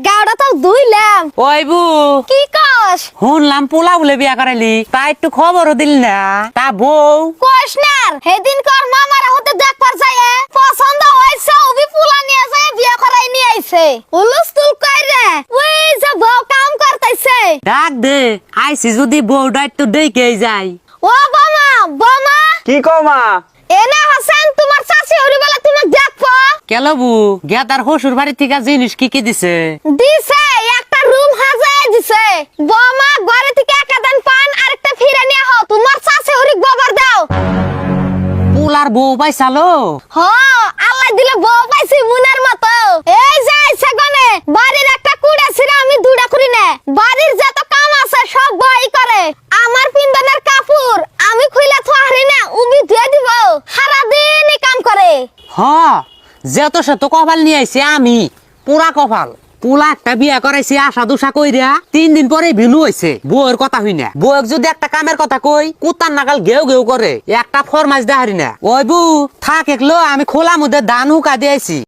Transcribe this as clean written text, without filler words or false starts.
গাওড়া তো দুইলাম। ওই বু কি কস? শুনলাম পোলা বলে বিয়া করাইলি, তা একটু খবরও দিল না। তা বউ কস না সেদিন কর মামারা হতে দেখবার যায় পছন্দ হয়েছে ওবি পোলা নিয়ে যায় বিয়া করাই নিয়ে আইছে। উলুস তুল কই রে ওই যে বউ কাম করতেছে। ডাক দে, আইসি যদি বউটা একটু দেখে যাই। ও বোমা বোমা কি কমা? এনা হাসান তোমার চাচি হরিবেলা তুমি দেখবো। কেন বু গেদার হসুর বাড়ি থেকে জিনিস কি কি দিছে? দিছে একটা রুম হাজায় দিছে। বোমা ঘরে থেকে একাদান পান আরেকটা ফিরে নিয়ে হও তোমার চাচি হরি গোবর দাও। পোলার বউ পাইছালো? হ আল্লাহ দিলে বউ পাইছি মুনার মতো। এই যে আইছে গনে বাড়ির একটা কুড়া ছিড়া আমি দুড়া করি না। বাড়ির যত কাম আছে সব বই করে। আমার পিন্দনের কাপড় আমি খুইলা থোয়ারি না উবি ধুয়ে দিব। সারা দিন কাম করে। হ যেত সে তো কপাল নিয়ে আইছে আমি পুরা কপাল। পোলা একটা বিয়া করাইছে আশা দুশা কইরা 3 দিন পরে ভিনু হইছে। বউয়ের কথা হই না, বউক যদি একটা কামের কথা কই কুত্তার নাগাল ঘেউ ঘেউ করে, একটা ফরমাইশ দেহারি না। ওই বউ থাক একলো আমি খোলা মুদে ধান হুকা দিয়েছি।